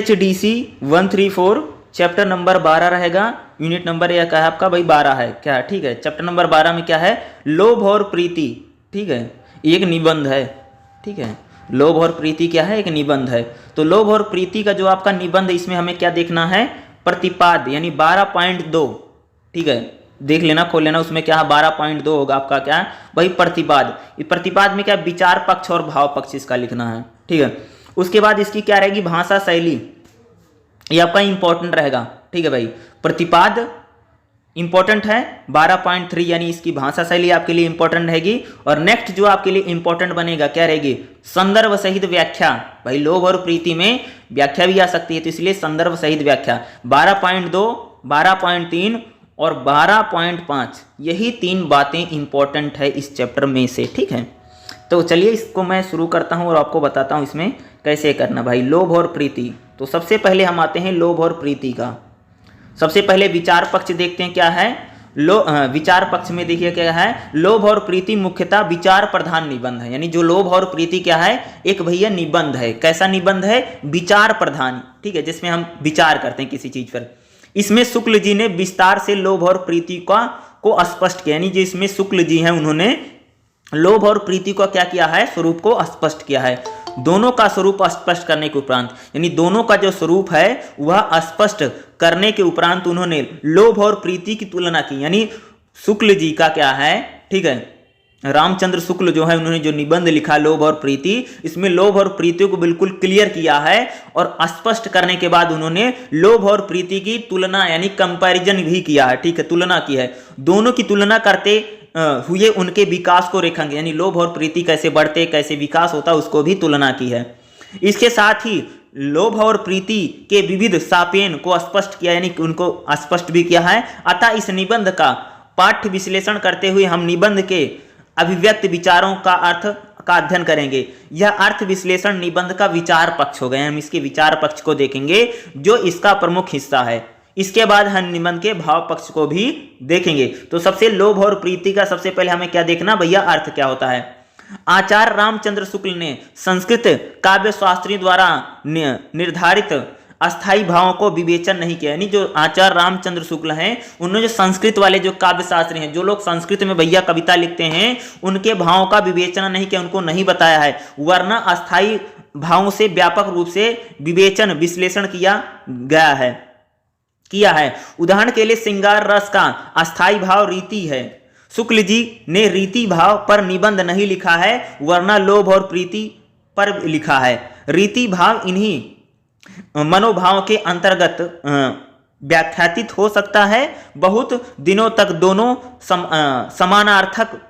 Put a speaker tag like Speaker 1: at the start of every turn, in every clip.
Speaker 1: HDC 134 chapter number 12 रहेगा। Unit number यह क्या है आपका भाई 12 है क्या, ठीक है। चैप्टर नंबर 12 में क्या है, लोभ और प्रीति, ठीक है, एक निबंध है, ठीक है। लोभ और प्रीति क्या है, एक निबंध है। तो लोभ और प्रीति का जो आपका निबंध, इसमें हमें क्या देखना है, प्रतिपाद यानी 12.2, ठीक है, देख लेना, खोल लेना, उसमें क्या है 12.2 होगा आपका क्या है भाई प्रतिपाद। प्रतिपाद में क्या विचार पक्ष और भाव पक्ष इसका लिखना है, ठीक है। उसके बाद इसकी क्या रहेगी, भाषा शैली, ये आपका इंपॉर्टेंट रहेगा, ठीक है भाई। प्रतिपाद इंपॉर्टेंट है 12.3 यानी इसकी भाषा शैली आपके लिए इंपॉर्टेंट रहेगी। और नेक्स्ट जो आपके लिए इंपॉर्टेंट बनेगा क्या रहेगी, संदर्भ सहित व्याख्या। भाई लोभ और प्रीति में व्याख्या भी आ सकती है, तो इसलिए संदर्भ सहित व्याख्या 12.2, 12.3 और 12.5, यही 3 बातें इंपॉर्टेंट है इस चैप्टर में से, ठीक है। तो चलिए इसको मैं शुरू करता हूं और आपको बताता हूं इसमें कैसे करना भाई, लोभ और प्रीति। तो सबसे पहले हम आते हैं लोभ और प्रीति का। सबसे पहले विचार पक्ष देखते हैं क्या है। विचार पक्ष में देखिए क्या है, लोभ और प्रीति मुख्यतः विचार प्रधान निबंध है। यानी जो लोभ और प्रीति क्या है, एक भैया निबंध है। कैसा निबंध है, विचार प्रधान, ठीक है, जिसमें हम विचार करते हैं किसी चीज पर। इसमें शुक्ल जी ने विस्तार से लोभ और प्रीति को स्पष्ट किया। यानी जो इसमें शुक्ल जी हैं, उन्होंने लोभ और प्रीति को क्या किया है, स्वरूप को स्पष्ट किया है। दोनों का स्वरूप स्पष्ट करने के उपरांत, यानी दोनों का जो स्वरूप है वह स्पष्ट करने के उपरांत उन्होंने लोभ और प्रीति की तुलना की। यानी शुक्ल जी का क्या है, ठीक है, रामचंद्र शुक्ल जो है, उन्होंने जो निबंध लिखा लोभ और प्रीति, इसमें लोभ और प्रीति को बिल्कुल क्लियर किया है और स्पष्ट करने के बाद उन्होंने लोभ और प्रीति की तुलना यानी कंपैरिजन भी किया है, ठीक है, तुलना की है। दोनों की तुलना करते हुए उनके विकास को रेखांकित, यानी लोभ और प्रीति कैसे बढ़ते, कैसे विकास होता, उसको भी तुलना की है। इसके साथ ही लोभ और प्रीति के विविध सापेन को स्पष्ट किया, यानी उनको स्पष्ट भी किया है। अतः इस निबंध का पाठ्य विश्लेषण करते हुए हम निबंध के अभिव्यक्त विचारों का अर्थ का अध्ययन करेंगे। यह अर्थ विश्लेषण निबंध का विचार पक्ष हो गए। हम इसके विचार पक्ष को देखेंगे जो इसका प्रमुख हिस्सा है। इसके बाद हम निबंध के भाव पक्ष को भी देखेंगे। तो सबसे लोभ और प्रीति का सबसे पहले हमें क्या देखना भैया, अर्थ क्या होता है। आचार्य रामचंद्र शुक्ल ने संस्कृत काव्य शास्त्री द्वारा निर्धारित अस्थाई भावों को विवेचन नहीं किया। यानी जो आचार्य रामचंद्र शुक्ल हैं, उन्होंने जो संस्कृत वाले जो काव्य शास्त्री हैं, जो लोग संस्कृत में भैया कविता लिखते हैं, उनके भावों का विवेचन नहीं किया, उनको नहीं बताया है, वरना अस्थाई भावों से व्यापक रूप से विवेचन विश्लेषण किया है। उदाहरण के लिए श्रृंगार रस का अस्थाई भाव रीति है। शुक्ल जी ने रीति भाव पर निबंध नहीं लिखा है, वरना लोभ और प्रीति पर लिखा है। रीति भाव इन्हीं मनोभाव के अंतर्गत व्याख्यातित हो सकता है। बहुत दिनों तक दोनों समानार्थक,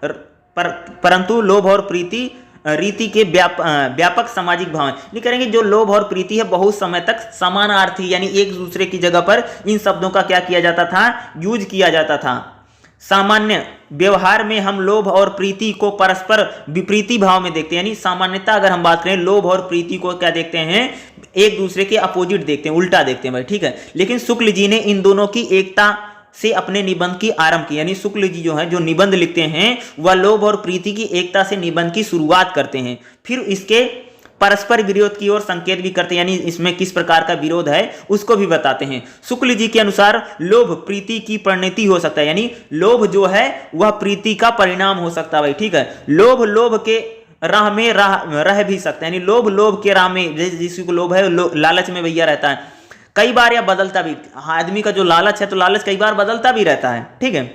Speaker 1: परंतु लोभ और प्रीति रीति के व्यापक सामाजिक भाव नहीं करेंगे। जो लोभ और प्रीति है बहुत समय तक समानार्थी, यानी एक दूसरे की जगह पर इन शब्दों का क्या किया जाता था, यूज किया जाता था। सामान्य व्यवहार में हम लोभ और प्रीति को परस्पर विपरीती भाव में देखते हैं। यानी सामान्यतः अगर हम बात करें, लोभ और प्रीति को क्या देखते हैं, एक दूसरे के अपोजिट देखते हैं, उल्टा देखते हैं भाई, ठीक है। लेकिन शुक्ल जी ने इन दोनों की एकता से अपने निबंध की आरंभ की। यानी शुक्ल जी जो है, जो निबंध लिखते हैं, वह लोभ और प्रीति की एकता से निबंध की शुरुआत करते हैं, फिर इसके परस्पर विरोध की ओर संकेत भी करते हैं। यानी इसमें किस प्रकार का विरोध है उसको भी बताते हैं। शुक्ल जी के अनुसार लोभ प्रीति की परिणति हो सकता है। यानी लोभ जो है वह प्रीति का परिणाम हो सकता है भाई, ठीक है। लोभ के राह में रह भी सकता है। यानी लोभ के राह में, जिसको लोभ है लालच में भैया रहता है कई बार, या बदलता भी। आदमी का जो लालच है, तो लालच कई बार बदलता भी रहता है, ठीक है।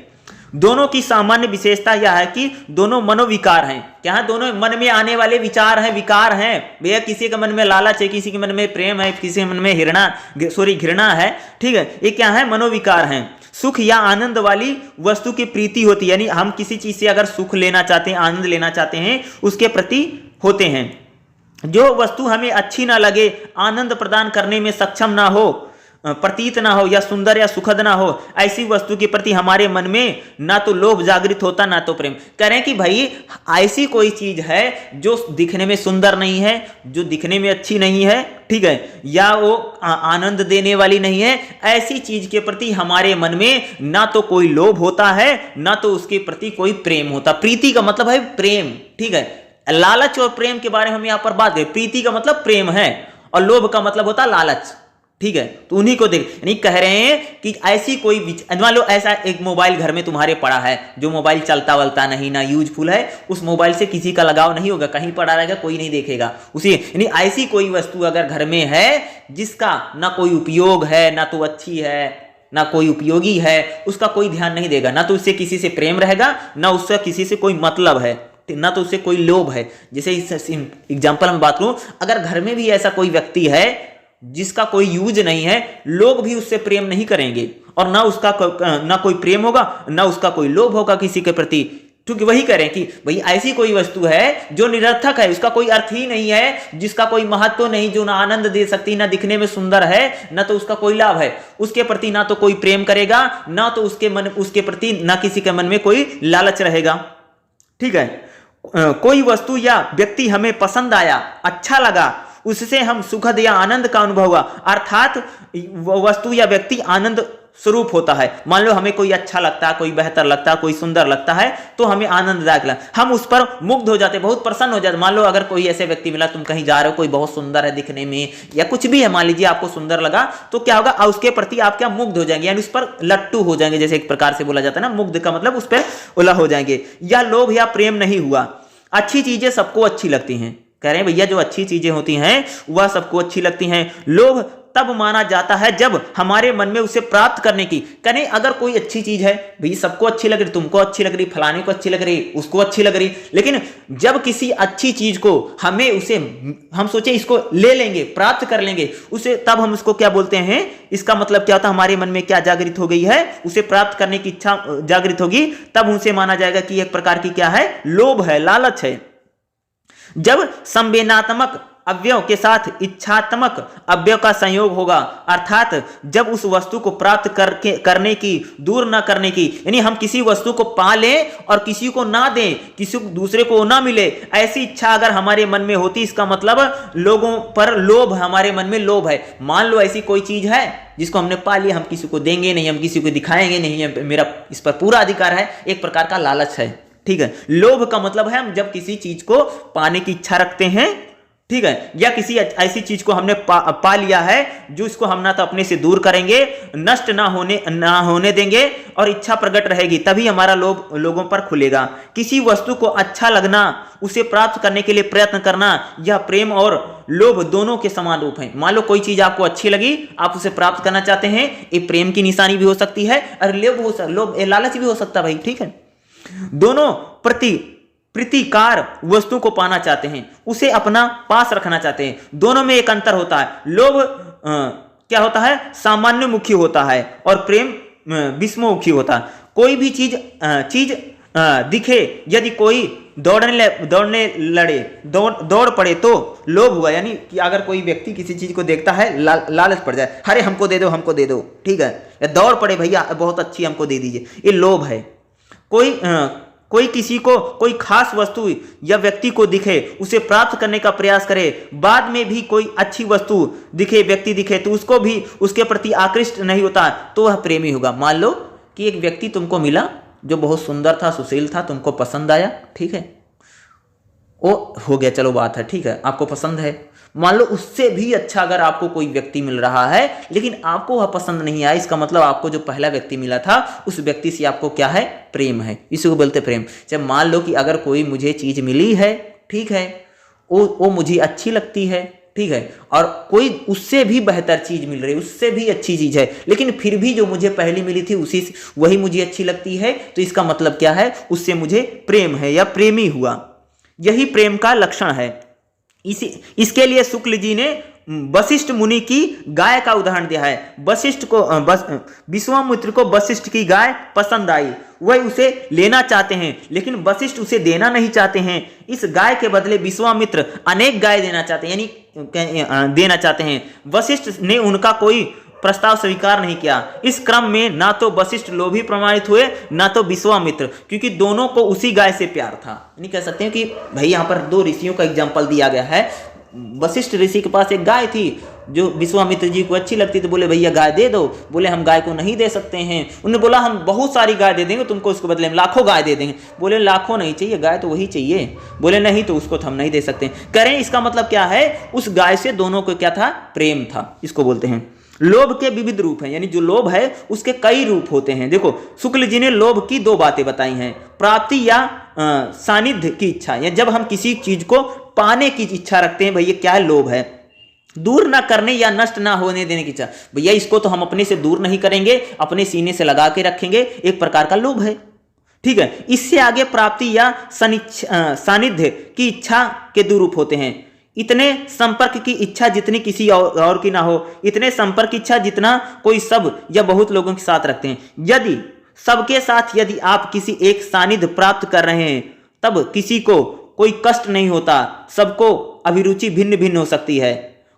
Speaker 1: दोनों की सामान्य विशेषता यह है कि दोनों मनोविकार हैं। क्या है, दोनों मन में आने वाले विचार हैं, विकार हैं भैया। किसी के मन में लालच है, किसी के मन में प्रेम है, किसी के मन में घृणा है, ठीक है। ये क्या है, मनोविकार हैं। सुख या आनंद वाली वस्तु की प्रीति होती है। यानी हम किसी चीज से अगर सुख लेना चाहते हैं, आनंद लेना चाहते हैं, उसके प्रति होते हैं। जो वस्तु हमें अच्छी ना लगे, आनंद प्रदान करने में सक्षम ना हो, प्रतीत ना हो, या सुंदर या सुखद ना हो, ऐसी वस्तु के प्रति हमारे मन में ना तो लोभ जागृत होता, ना तो प्रेम। कह रहे हैं कि भाई ऐसी कोई चीज है जो दिखने में सुंदर नहीं है, जो दिखने में अच्छी नहीं है, ठीक है, या वो आनंद देने वाली नहीं है, ऐसी चीज के प्रति हमारे मन में ना तो कोई लोभ होता है, ना तो उसके प्रति कोई प्रेम होता। प्रीति का मतलब है प्रेम, ठीक है। लालच और प्रेम के बारे में हम यहाँ पर बात करें। प्रीति का मतलब प्रेम है और लोभ का मतलब होता लालच, ठीक है, तो उन्हीं को देख, यानी कह रहे हैं कि ऐसी कोई मान लो ऐसा एक मोबाइल घर में तुम्हारे पड़ा है, जो मोबाइल चलता वलता नहीं, ना यूजफुल है, उस मोबाइल से किसी का लगाव नहीं होगा, कहीं पड़ा रहेगा, कोई नहीं देखेगा उसी, यानी ऐसी कोई वस्तु अगर घर में है जिसका ना कोई उपयोग है, ना तो अच्छी है ना कोई उपयोगी है, उसका कोई ध्यान नहीं देगा, ना तो उससे किसी से प्रेम रहेगा, ना उससे किसी से कोई मतलब है, ना तो उससे कोई लोभ है। जैसे इस एग्जाम्पल में बात करूं, अगर घर में भी ऐसा कोई व्यक्ति है जिसका कोई यूज नहीं है, लोग भी उससे प्रेम नहीं करेंगे, और ना उसका ना कोई प्रेम होगा, ना उसका कोई लोभ होगा किसी के प्रति, क्योंकि वही करें कि भाई ऐसी कोई वस्तु है जो निरर्थक है, उसका कोई अर्थ ही नहीं है, जिसका कोई महत्व नहीं, जो ना आनंद दे सकती, ना दिखने में सुंदर है, ना तो उसका कोई लाभ है, उसके प्रति ना तो कोई प्रेम करेगा, ना तो उसके प्रति ना किसी के मन में कोई लालच रहेगा। ठीक है, कोई वस्तु या व्यक्ति हमें पसंद आया, अच्छा लगा, उससे हम सुखद या आनंद का अनुभव हुआ, अर्थात वस्तु या व्यक्ति आनंद स्वरूप होता है। मान लो हमें कोई अच्छा लगता है, कोई बेहतर लगता है, कोई सुंदर लगता है, तो हमें आनंददायक लगता, हम उस पर मुग्ध हो जाते, बहुत प्रसन्न हो जाते। मान लो अगर कोई ऐसे व्यक्ति मिला, तुम कहीं जा रहे हो, कोई बहुत सुंदर है दिखने में या कुछ भी है, मान लीजिए आपको सुंदर लगा, तो क्या होगा, उसके प्रति आप क्या मुग्ध हो जाएंगे, यानी उस पर लट्टू हो जाएंगे, जैसे एक प्रकार से बोला जाता है ना, मुग्ध का मतलब उस पर उला हो जाएंगे। या लोभ या प्रेम नहीं हुआ। अच्छी चीजें सबको अच्छी लगती हैं, कह रहे हैं भैया जो अच्छी चीजें होती हैं वह सबको अच्छी लगती हैं। लोभ तब माना जाता है जब हमारे मन में उसे प्राप्त करने की, कहें अगर कोई अच्छी चीज है, भाई सबको अच्छी लग रही, तुमको अच्छी लग रही, फलाने को अच्छी लग रही, उसको अच्छी लग रही, लेकिन जब किसी अच्छी चीज को हम सोचे इसको ले लेंगे, प्राप्त कर लेंगे उसे, तब हम उसको क्या बोलते हैं, इसका मतलब क्या होता है, हमारे मन में क्या जागृत हो गई है, उसे प्राप्त करने की इच्छा जागृत होगी, तब उसे माना जाएगा कि एक प्रकार की क्या है, लोभ है, लालच है। जब संवेदनात्मक अवयव के साथ इच्छात्मक अवयव का संयोग होगा, अर्थात जब उस वस्तु को प्राप्त करने की, दूर न करने की, यानी हम किसी वस्तु को पा लें और किसी को ना दें, किसी दूसरे को ना मिले, ऐसी इच्छा अगर हमारे मन में होती, इसका मतलब लोगों पर लोभ, हमारे मन में लोभ है। मान लो ऐसी कोई चीज है जिसको हमने पा लिया, हम किसी को देंगे नहीं, हम किसी को दिखाएंगे नहीं, मेरा इस पर पूरा अधिकार है, एक प्रकार का लालच है। ठीक है, लोभ का मतलब है हम जब किसी चीज को पाने की इच्छा रखते हैं, ठीक है, या किसी ऐसी चीज को हमने पा लिया है जो इसको हम ना तो अपने से दूर करेंगे, नष्ट ना होने देंगे, और इच्छा प्रकट रहेगी, तभी हमारा लोभ लोगों पर खुलेगा। किसी वस्तु को अच्छा लगना, उसे प्राप्त करने के लिए प्रयत्न करना, यह प्रेम और लोभ दोनों के समान रूप हैं। मान लो कोई चीज आपको अच्छी लगी, आप उसे प्राप्त करना चाहते हैं, ये प्रेम की निशानी भी हो सकती है, और लोभ लालच भी हो सकता है भाई। ठीक है, दोनों प्रीतिकार वस्तु को पाना चाहते हैं, उसे अपना पास रखना चाहते हैं, दोनों में एक अंतर होता है। लोभ क्या होता है, सामान्य मुखी होता है, और प्रेम विषममुखी होता है। कोई भी चीज दिखे, यदि कोई दौड़ पड़े तो लोभ हुआ, यानी कि अगर कोई व्यक्ति किसी चीज को देखता है, लालच पड़ जाए, अरे हमको दे दो, ठीक है, या दौड़ पड़े भैया बहुत अच्छी हमको दे दीजिए, ये लोभ है। कोई किसी को कोई खास वस्तु या व्यक्ति को दिखे, उसे प्राप्त करने का प्रयास करे, बाद में भी कोई अच्छी वस्तु दिखे, व्यक्ति दिखे, तो उसको भी उसके प्रति आकृष्ट नहीं होता, तो वह प्रेमी होगा। मान लो कि एक व्यक्ति तुमको मिला जो बहुत सुंदर था, सुशील था, तुमको पसंद आया, ठीक है, वो हो गया, चलो बात है, ठीक है, आपको पसंद है। मान लो उससे भी अच्छा अगर आपको कोई व्यक्ति मिल रहा है, लेकिन आपको वह पसंद नहीं आया, इसका मतलब आपको जो पहला व्यक्ति मिला था उस व्यक्ति से आपको क्या है, प्रेम है, इसी को बोलते प्रेम। जब मान लो कि अगर कोई मुझे चीज मिली है, ठीक है, वो मुझे अच्छी लगती है, ठीक है, और कोई उससे भी बेहतर चीज मिल रही है, उससे भी अच्छी चीज है, लेकिन फिर भी जो मुझे पहली मिली थी वही मुझे अच्छी लगती है, तो इसका मतलब क्या है, उससे मुझे प्रेम है या प्रेमी हुआ। यही प्रेम का लक्षण है। इसके लिए शुक्ल जी ने वशिष्ठ मुनि की गाय का उदाहरण दिया है। विश्वामित्र को वशिष्ठ की गाय पसंद आई, वह उसे लेना चाहते हैं, लेकिन वशिष्ठ उसे देना नहीं चाहते हैं। इस गाय के बदले विश्वामित्र अनेक गाय देना चाहते हैं, यानी देना चाहते हैं। वशिष्ठ ने उनका कोई प्रस्ताव स्वीकार नहीं किया। इस क्रम में ना तो वशिष्ठ लोभी प्रमाणित हुए, ना तो विश्वामित्र, क्योंकि दोनों को उसी गाय से प्यार था। नहीं कह सकते हैं कि भाई यहाँ पर दो ऋषियों का एग्जाम्पल दिया गया है। वशिष्ठ ऋषि के पास एक गाय थी, जो विश्वामित्र जी को अच्छी लगती, तो बोले भैया गाय दे दो। बोले हम गाय को नहीं दे सकते हैं। उन्होंने बोला हम बहुत सारी गाय दे देंगे तुमको, उसके बदले हम लाखों गाय दे देंगे। बोले लाखों नहीं चाहिए, गाय तो वही चाहिए। बोले नहीं तो उसको तो हम नहीं दे सकते। कह रहे हैं इसका मतलब क्या है, उस गाय से दोनों को क्या था, प्रेम था। इसको बोलते हैं लोभ के विविध रूप हैं, यानी जो लोभ है उसके कई रूप होते हैं। देखो शुक्ल जी ने लोभ की दो बातें बताई हैं, प्राप्ति या सानिध्य की इच्छा, या जब हम किसी चीज को पाने की इच्छा रखते हैं, भैया क्या है, लोभ है। दूर ना करने या नष्ट ना होने देने की इच्छा, भैया इसको तो हम अपने से दूर नहीं करेंगे, अपने सीने से लगा के रखेंगे, एक प्रकार का लोभ है। ठीक है, इससे आगे प्राप्ति या सानिध्य की इच्छा के दो रूप होते हैं। इतने संपर्क की इच्छा जितनी किसी और की ना हो, इतने संपर्क की इच्छा जितना कोई सब या बहुत लोगों के साथ रखते हैं। यदि सबके साथ यदि आप किसी एक सानिध्य प्राप्त कर रहे हैं, तब किसी को कोई कष्ट नहीं होता। सबको अभिरुचि भिन्न भिन्न हो सकती है।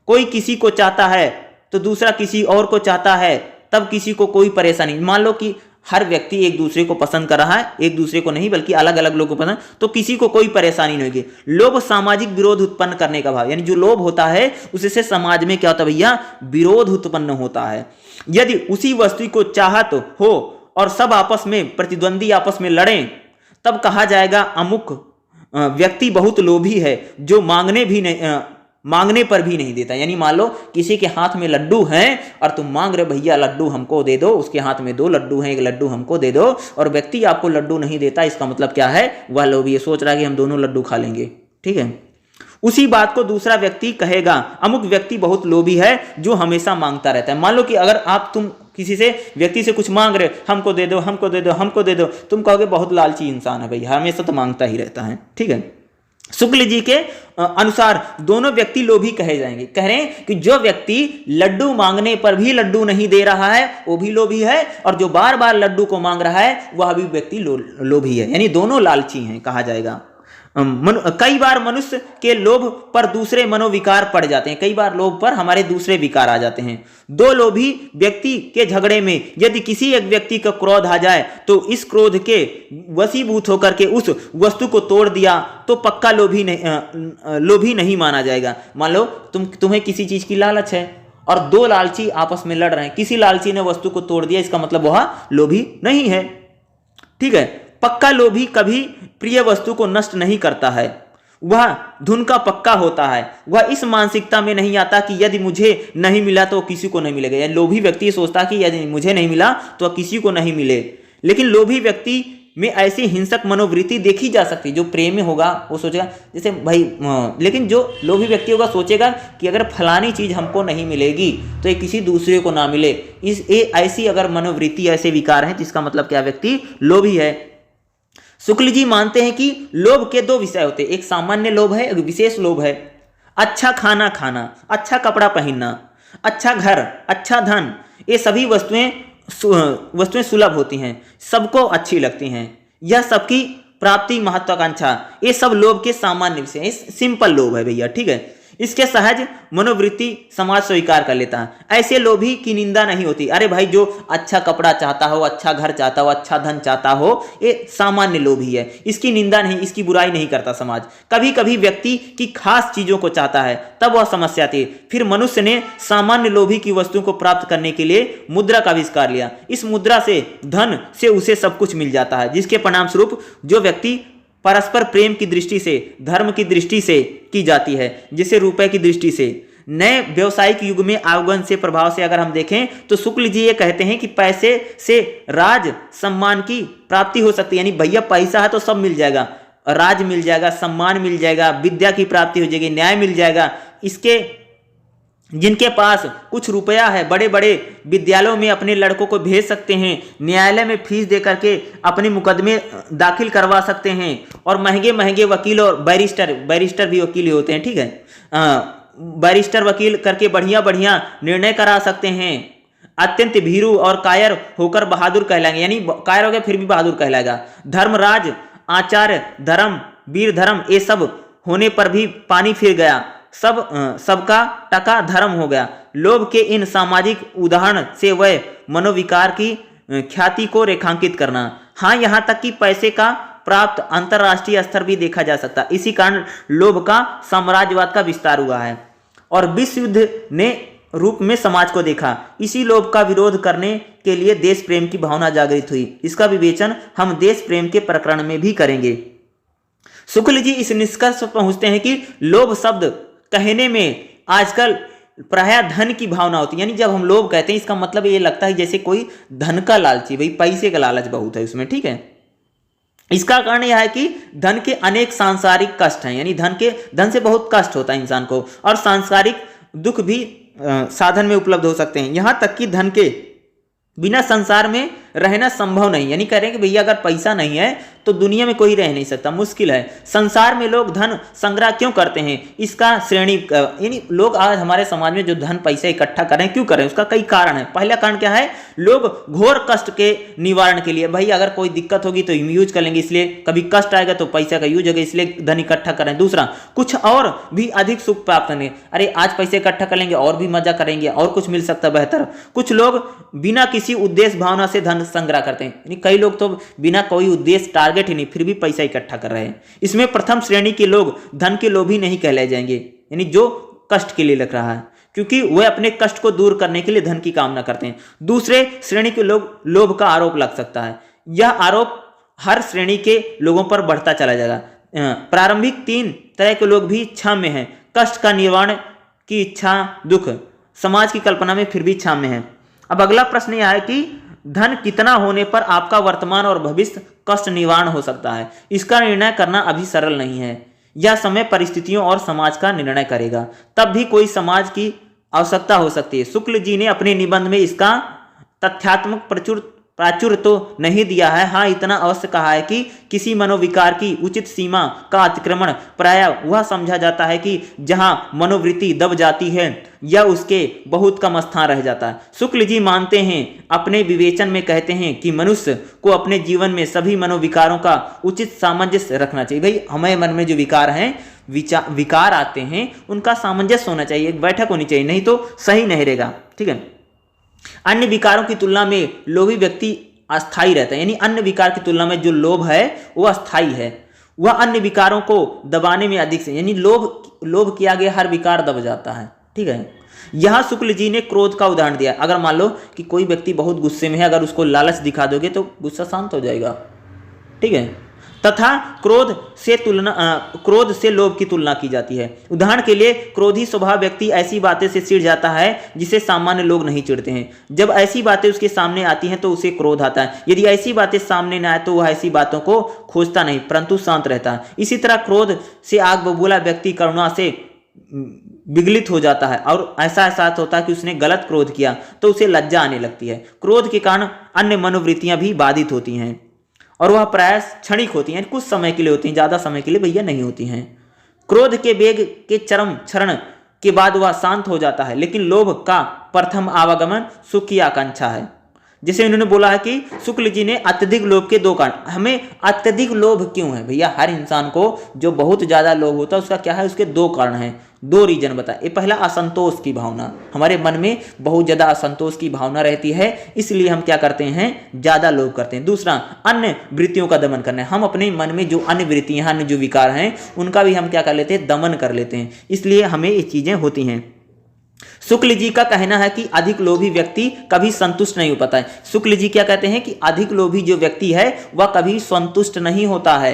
Speaker 1: कोई किसी को चाहता है तो दूसरा किसी और को चाहता है, तब किसी को कोई परेशानी। मान लो कि हर व्यक्ति एक दूसरे को पसंद कर रहा है, एक दूसरे को नहीं बल्कि अलग अलग लोगों को पसंद, तो किसी को कोई परेशानी नहीं होगी। लोभ सामाजिक विरोध उत्पन्न करने का भाव, यानी जो लोभ होता है उससे समाज में क्या होता है भैया, विरोध उत्पन्न होता है। यदि उसी वस्तु को चाहत हो और सब आपस में प्रतिद्वंदी आपस में लड़ें, तब कहा जाएगा अमुक व्यक्ति बहुत लोभी है, जो मांगने पर भी नहीं देता। यानी मान लो किसी के हाथ में लड्डू हैं और तुम मांग रहे भैया लड्डू हमको दे दो, उसके हाथ में 2 लड्डू हैं, 1 लड्डू हमको दे दो, और व्यक्ति आपको लड्डू नहीं देता, इसका मतलब क्या है, वह लोभी है, सोच रहा है कि हम दोनों लड्डू खा लेंगे। ठीक है, उसी बात को दूसरा व्यक्ति कहेगा अमुक व्यक्ति बहुत लोभी है, जो हमेशा मांगता रहता है। मान लो कि अगर तुम किसी से व्यक्ति से कुछ मांग रहे, हमको दे दो हमको दे दो हमको दे दो, तुम कहोगे बहुत लालची इंसान है भैया, हमेशा तो मांगता ही रहता है। ठीक है, शुक्ल जी के अनुसार दोनों व्यक्ति लोभी कहे जाएंगे। कह रहे हैं कि जो व्यक्ति लड्डू मांगने पर भी लड्डू नहीं दे रहा है वो भी लोभी है, और जो बार बार लड्डू को मांग रहा है वह भी व्यक्ति लोभी है, यानी दोनों लालची हैं कहा जाएगा। कई बार मनुष्य के लोभ पर दूसरे मनोविकार पड़ जाते हैं, कई बार लोभ पर हमारे दूसरे विकार आ जाते हैं। 2 लोभी व्यक्ति के झगड़े में यदि किसी एक व्यक्ति का क्रोध आ जाए, तो इस क्रोध के वशीभूत होकर के उस वस्तु को तोड़ दिया तो पक्का लोभी नहीं माना जाएगा। मान लो तुम्हें किसी चीज की लालच है और 2 लालची आपस में लड़ रहे हैं, किसी लालची ने वस्तु को तोड़ दिया, इसका मतलब वह लोभी नहीं है। ठीक है, पक्का लोभी कभी प्रिय वस्तु को नष्ट नहीं करता है, वह धुन का पक्का होता है। वह इस मानसिकता में नहीं आता कि यदि मुझे नहीं मिला तो किसी को नहीं मिलेगा। यानी लोभी व्यक्ति सोचता कि यदि मुझे नहीं मिला तो किसी को नहीं मिले। लेकिन लोभी व्यक्ति में ऐसी हिंसक मनोवृत्ति देखी जा सकती है। जो प्रेमी होगा वो सोचेगा जैसे भाई, लेकिन जो लोभी व्यक्ति होगा सोचेगा कि अगर फलानी चीज हमको नहीं मिलेगी तो ये किसी दूसरे को ना मिले। ऐसी अगर मनोवृत्ति, ऐसे विकार है, जिसका मतलब क्या, व्यक्ति लोभी है। शुक्ल जी मानते हैं कि लोभ के 2 विषय होते हैं, एक सामान्य लोभ है, एक विशेष लोभ है। अच्छा खाना खाना, अच्छा कपड़ा पहनना, अच्छा घर, अच्छा धन, ये सभी वस्तुएं सुलभ होती हैं, सबको अच्छी लगती हैं। यह सबकी प्राप्ति महत्वाकांक्षा, ये सब लोभ के सामान्य विषय, सिंपल लोभ है भैया। ठीक है, इसके सहज मनोवृत्ति समाज स्वीकार कर लेता है। ऐसे लोभी की निंदा नहीं होती। अरे भाई जो अच्छा कपड़ा चाहता हो, अच्छा घर चाहता हो, अच्छा धन चाहता हो, ये सामान्य लोभी है, इसकी निंदा नहीं, इसकी बुराई नहीं करता समाज। कभी कभी व्यक्ति की खास चीजों को चाहता है, तब वह समस्या थी। फिर मनुष्य ने सामान्य लोभी की वस्तु को प्राप्त करने के लिए मुद्रा का आविष्कार लिया। इस मुद्रा से, धन से उसे सब कुछ मिल जाता है, जिसके परिणाम स्वरूप जो व्यक्ति परस्पर प्रेम की दृष्टि से, धर्म की दृष्टि से की जाती है, जिसे रुपए की दृष्टि से। नए व्यवसायिक युग में आगमन से, प्रभाव से अगर हम देखें तो शुक्ल जी ये कहते हैं कि पैसे से राज सम्मान की प्राप्ति हो सकती है। यानी भैया पैसा है तो सब मिल जाएगा, राज मिल जाएगा, सम्मान मिल जाएगा, विद्या की प्राप्ति हो जाएगी, न्याय मिल जाएगा। इसके जिनके पास कुछ रुपया है, बड़े बड़े विद्यालयों में अपने लड़कों को भेज सकते हैं, न्यायालय में फीस दे करके अपने मुकदमे दाखिल करवा सकते हैं, और महंगे महंगे वकील और बैरिस्टर भी वकील होते हैं। ठीक है, बैरिस्टर वकील करके बढ़िया बढ़िया निर्णय करा सकते हैं। अत्यंत भीरू और कायर होकर बहादुर कहलाएंगे, यानी कायर हो गया फिर भी बहादुर कहलाएगा। धर्मराज, आचार्य, धर्म, वीर धर्म, ये सब होने पर भी पानी फिर गया, सबका टका धर्म हो गया। लोभ के इन सामाजिक उदाहरण से वह मनोविकार की ख्याति को रेखांकित करना। हाँ, यहाँ तक कि पैसे का प्राप्त अंतरराष्ट्रीय स्तर भी देखा जा सकता है। इसी कारण लोभ का साम्राज्यवाद का विस्तार हुआ है, और विश्व युद्ध ने रूप में समाज को देखा। इसी लोभ का विरोध करने के लिए देश प्रेम की भावना जागृत हुई। इसका विवेचन हम देश प्रेम के प्रकरण में भी करेंगे। शुक्ल जी इस निष्कर्ष पर पहुंचते हैं कि लोभ शब्द कहने में आजकल प्राय धन की भावना होती है। यानी जब हम लोभ कहते हैं इसका मतलब ये लगता है जैसे कोई धन का लालची, भाई पैसे का लालच बहुत है उसमें, ठीक है। इसका कारण यह है कि धन के अनेक सांसारिक कष्ट हैं, यानी धन से बहुत कष्ट होता है इंसान को, और सांसारिक दुख भी साधन में उपलब्ध हो सकते हैं। यहां तक कि धन के बिना संसार में रहना संभव नहीं। यानी कह रहे हैं कि भैया अगर पैसा नहीं है तो दुनिया में कोई रह नहीं सकता, मुश्किल है। संसार में लोग धन संग्रह क्यों करते हैं, इसका श्रेणी यानी लोग आज हमारे समाज में जो धन पैसा इकट्ठा करें क्यों करें, उसका कई कारण है। पहला कारण क्या है, लोग घोर कष्ट के निवारण के लिए, भाई अगर कोई दिक्कत होगी तो यूज कर लेंगे, इसलिए कभी कष्ट आएगा तो पैसा का यूज होगा, इसलिए धन इकट्ठा करें। दूसरा, कुछ और भी अधिक सुख प्राप्त करने, अरे आज पैसे इकट्ठा कर लेंगे और भी मजा करेंगे और कुछ मिल सकता है बेहतर। कुछ लोग बिना किसी उद्देश्य भावना से धन संग्रह करते हैं, यानी कई लोग तो बिना कोई उद्देश्य टारगेट ही नहीं फिर भी पैसा इकट्ठा कर रहे हैं। इसमें प्रथम श्रेणी के लोग धन के लोभी नहीं कहलाए जाएंगे, यानी जो कष्ट के लिए लग रहा है, क्योंकि वे अपने कष्ट को दूर करने के लिए धन की कामना करते हैं। दूसरे श्रेणी के लोग लोभ का आरोप लग सकता है। यह आरोप हर श्रेणी के लोगों पर बढ़ता चला जाएगा। प्रारंभिक 3 तरह के लोग भी इच्छा में हैं, कष्ट का निवारण की इच्छा, दुख, समाज की कल्पना में फिर भी इच्छा में है। अब अगला प्रश्न यह है कि धन कितना होने पर आपका वर्तमान और भविष्य कष्ट निवारण हो सकता है। इसका निर्णय करना अभी सरल नहीं है, यह समय परिस्थितियों और समाज का निर्णय करेगा, तब भी कोई समाज की आवश्यकता हो सकती है। शुक्ल जी ने अपने निबंध में इसका तथ्यात्मक प्राचुर्य तो नहीं दिया है, हाँ इतना अवश्य कहा है कि किसी मनोविकार की उचित सीमा का अतिक्रमण प्राय वह समझा जाता है कि जहां मनोवृत्ति दब जाती है या उसके बहुत कम स्थान रह जाता है। शुक्ल जी मानते हैं, अपने विवेचन में कहते हैं कि मनुष्य को अपने जीवन में सभी मनोविकारों का उचित सामंजस्य रखना चाहिए। भाई हमारे मन में जो विकार हैं, विकार आते हैं, उनका सामंजस्य होना चाहिए, एक बैठक होनी चाहिए, नहीं तो सही नहीं रहेगा, ठीक है। अन्य विकारों की तुलना में लोभी व्यक्ति अस्थायी रहता है, यानी अन्य विकार की तुलना में जो लोभ है वह अस्थायी है, वह अन्य विकारों को दबाने में अधिक से, यानी लोभ किया गया हर विकार दब जाता है, ठीक है। यहां शुक्ल जी ने क्रोध का उदाहरण दिया। अगर मान लो कि कोई व्यक्ति बहुत गुस्से में है, अगर उसको लालच दिखा दोगे तो गुस्सा शांत हो जाएगा, ठीक है। तथा क्रोध से लोभ की तुलना की जाती है। उदाहरण के लिए क्रोधी स्वभाव व्यक्ति ऐसी बातें से चिढ़ जाता है जिसे सामान्य लोग नहीं चिढ़ते हैं। जब ऐसी बातें उसके सामने आती हैं तो उसे क्रोध आता है। यदि ऐसी बातें सामने न आए तो वह ऐसी बातों को खोजता नहीं परंतु शांत रहता है। इसी तरह क्रोध से आग बबूला व्यक्ति करुणा से विगलित हो जाता है और ऐसा एहसास होता है कि उसने गलत क्रोध किया तो उसे लज्जा आने लगती है। क्रोध के कारण अन्य मनोवृत्तियां भी बाधित होती हैं और वह प्रायः क्षणिक होती हैं, कुछ समय के लिए होती हैं, ज़्यादा समय के लिए भैया नहीं होती हैं। क्रोध के वेग के चरम क्षरण के बाद वह शांत हो जाता है, लेकिन लोभ का प्रथम आवागमन सुख की आकांक्षा है। जैसे उन्होंने बोला है कि शुक्ल जी ने अत्यधिक लोभ के 2 कारण। हमें अत्यधिक लोभ क्यों है भैया, हर इंसान को जो बहुत ज़्यादा लोभ होता है उसका क्या है, उसके 2 कारण हैं, 2 रीजन बताए। ये पहला असंतोष की भावना, हमारे मन में बहुत ज़्यादा असंतोष की भावना रहती है, इसलिए हम क्या करते हैं, ज़्यादा लोभ करते हैं। दूसरा अन्य वृत्तियों का दमन करना है, हम अपने मन में जो अन्य वृत्तियां, अन्य जो विकार हैं उनका भी हम क्या कर लेते हैं, दमन कर लेते हैं, इसलिए हमें ये चीज़ें होती हैं। शुक्ल जी का कहना है कि अधिक लोभी व्यक्ति कभी संतुष्ट नहीं हो पाता है। शुक्ल जी क्या कहते हैं कि अधिक लोभी जो व्यक्ति है वह कभी संतुष्ट नहीं होता है।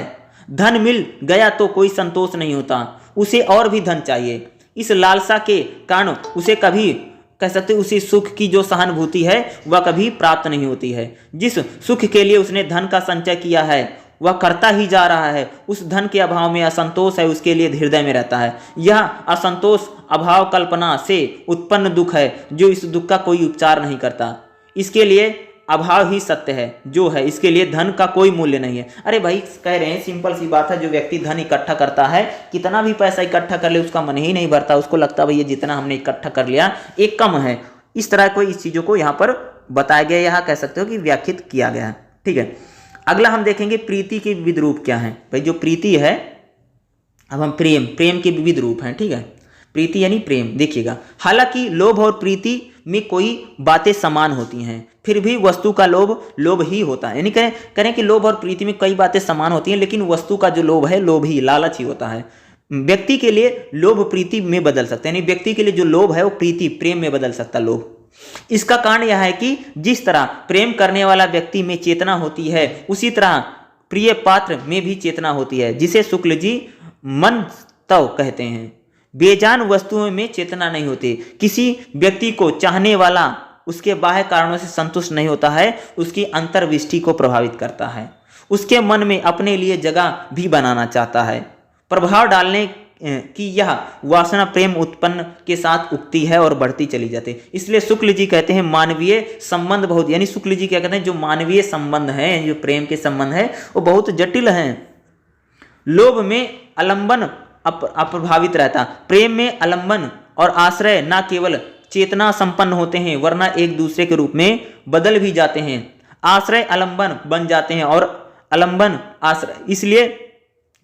Speaker 1: धन मिल गया तो कोई संतोष नहीं होता, उसे और भी धन चाहिए। इस लालसा के कारण उसे कभी कह सकते उसी सुख की जो सहानुभूति है वह कभी प्राप्त नहीं होती है। जिस सुख के लिए उसने धन का संचय किया है वह करता ही जा रहा है, उस धन के अभाव में असंतोष है उसके लिए हृदय में रहता है। यह असंतोष अभाव कल्पना से उत्पन्न दुख है जो इस दुख का कोई उपचार नहीं करता। इसके लिए अभाव ही सत्य है जो है, इसके लिए धन का कोई मूल्य नहीं है। अरे भाई कह रहे हैं सिंपल सी बात है, जो व्यक्ति धन इकट्ठा करता है कितना भी पैसा इकट्ठा कर ले उसका मन ही नहीं भरता, उसको लगता भैया जितना हमने इकट्ठा कर लिया एक कम है। इस तरह कोई इस चीज़ों को यहाँ पर बताया गया, यहाँ कह सकते हो कि व्याख्यात किया गया है, ठीक है। अगला हम देखेंगे प्रीति के विविध रूप क्या हैं। भाई जो प्रीति है, अब हम प्रेम के विविध रूप हैं, ठीक है। प्रीति यानी प्रेम, देखिएगा हालांकि लोभ और प्रीति में कोई बातें समान होती हैं फिर भी वस्तु का लोभ ही होता है। यानी करें कि लोभ और प्रीति में कई बातें समान होती हैं लेकिन वस्तु का जो लोभ है लोभ ही, लालच ही होता है। व्यक्ति के लिए लोभ प्रीति में बदल सकता है, यानी व्यक्ति के लिए जो लोभ है वो प्रीति प्रेम में बदल सकता है लोभ। इसका कारण यह है कि जिस तरह प्रेम करने वाला व्यक्ति में चेतना होती है उसी तरह प्रिय पात्र में भी चेतना होती है, जिसे शुक्ल जी मन तव कहते हैं। बेजान वस्तुओं में चेतना नहीं होती। किसी व्यक्ति को चाहने वाला उसके बाह्य कारणों से संतुष्ट नहीं होता है, उसकी अंतर्दृष्टि को प्रभावित करता है, उसके मन में अपने लिए जगह भी बनाना चाहता है। प्रभाव डालने की यह वासना प्रेम उत्पन्न के साथ उगती है और बढ़ती चली जाती है। इसलिए शुक्ल जी कहते हैं मानवीय संबंध बहुत, यानी शुक्ल जी क्या कहते हैं, जो मानवीय संबंध है, जो प्रेम के संबंध है वो बहुत जटिल हैं। लोभ में आलंबन अप्रभावित रहता, प्रेम में आलंबन और आश्रय न केवल चेतना संपन्न होते हैं वरना एक दूसरे के रूप में बदल भी जाते हैं। आश्रय आलंबन बन जाते हैं और आलंबन आश्रय। इसलिए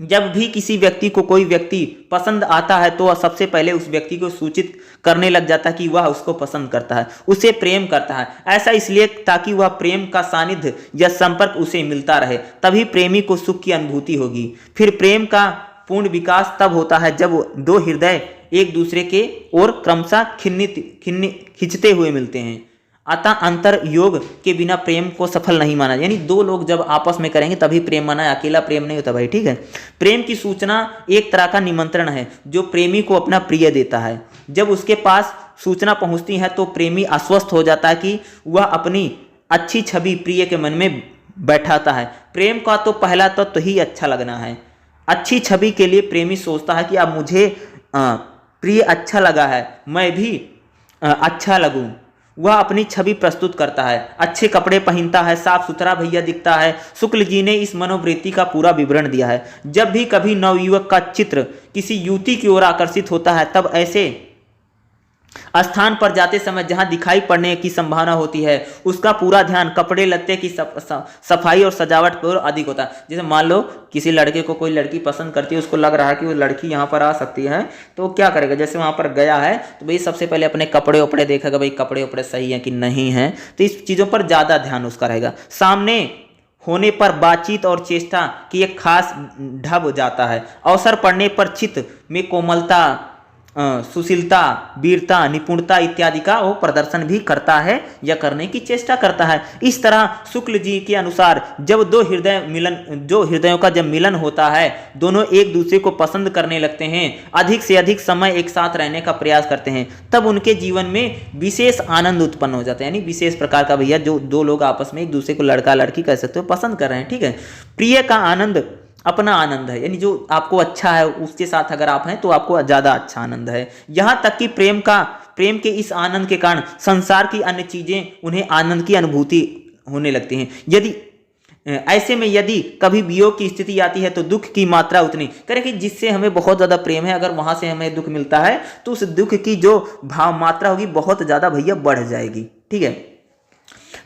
Speaker 1: जब भी किसी व्यक्ति को कोई व्यक्ति पसंद आता है तो वह सबसे पहले उस व्यक्ति को सूचित करने लग जाता है कि वह उसको पसंद करता है, उसे प्रेम करता है। ऐसा इसलिए ताकि वह प्रेम का सानिध्य या संपर्क उसे मिलता रहे, तभी प्रेमी को सुख की अनुभूति होगी। फिर प्रेम का पूर्ण विकास तब होता है जब दो हृदय एक दूसरे के ओर क्रमशः खिंचते हुए मिलते हैं। अतः अंतर योग के बिना प्रेम को सफल नहीं माना, यानी दो लोग जब आपस में करेंगे तभी प्रेम माना है, अकेला प्रेम नहीं होता भाई, ठीक है। प्रेम की सूचना एक तरह का निमंत्रण है जो प्रेमी को अपना प्रिय देता है। जब उसके पास सूचना पहुंचती है तो प्रेमी आश्वस्त हो जाता है कि वह अपनी अच्छी छवि प्रिय के मन में बैठाता है। प्रेम का तो पहला तत्व तो ही अच्छा लगना है। अच्छी छवि के लिए प्रेमी सोचता है कि अब मुझे प्रिय अच्छा लगा है, मैं भी अच्छा लगूं। वह अपनी छवि प्रस्तुत करता है, अच्छे कपड़े पहनता है, साफ सुथरा भैया दिखता है। शुक्ल जी ने इस मनोवृत्ति का पूरा विवरण दिया है। जब भी कभी नवयुवक का चित्र किसी युवती की ओर आकर्षित होता है तब ऐसे स्थान पर जाते समय जहां दिखाई पड़ने की संभावना होती है उसका पूरा ध्यान कपड़े लत्ते की सफाई और सजावट पर अधिक होता है। जैसे मान लो किसी लड़के को कोई लड़की पसंद करती है, उसको लग रहा है कि वो लड़की यहाँ पर आ सकती है, तो क्या करेगा, जैसे वहां पर गया है तो भाई सबसे पहले अपने कपड़े वपड़े देखेगा, भाई कपड़े वपड़े सही है कि नहीं है, तो इस चीज़ों पर ज़्यादा ध्यान उसका रहेगा। सामने होने पर बातचीत और चेष्टा की एक खास ढब जाता है। अवसर पड़ने पर चित्त में कोमलता, सुशीलता, वीरता, निपुणता इत्यादि का वो प्रदर्शन भी करता है या करने की चेष्टा करता है। इस तरह शुक्ल जी के अनुसार जब दो हृदयों का जब मिलन होता है, दोनों एक दूसरे को पसंद करने लगते हैं, अधिक से अधिक समय एक साथ रहने का प्रयास करते हैं, तब उनके जीवन में विशेष आनंद उत्पन्न हो जाता है। यानी विशेष प्रकार का भैया जो दो लोग आपस में एक दूसरे को लड़का लड़की कह सकते हो पसंद कर रहे हैं, ठीक है। प्रिय का आनंद अपना आनंद है, यानी जो आपको अच्छा है उसके साथ अगर आप हैं तो आपको ज़्यादा अच्छा आनंद है। यहाँ तक कि प्रेम के इस आनंद के कारण संसार की अन्य चीज़ें उन्हें आनंद की अनुभूति होने लगती हैं। यदि ऐसे में यदि कभी वियोग की स्थिति आती है तो दुख की मात्रा उतनी करें कि जिससे हमें बहुत ज़्यादा प्रेम है, अगर वहाँ से हमें दुख मिलता है तो उस दुख की जो भाव मात्रा होगी बहुत ज़्यादा भैया बढ़ जाएगी, ठीक है।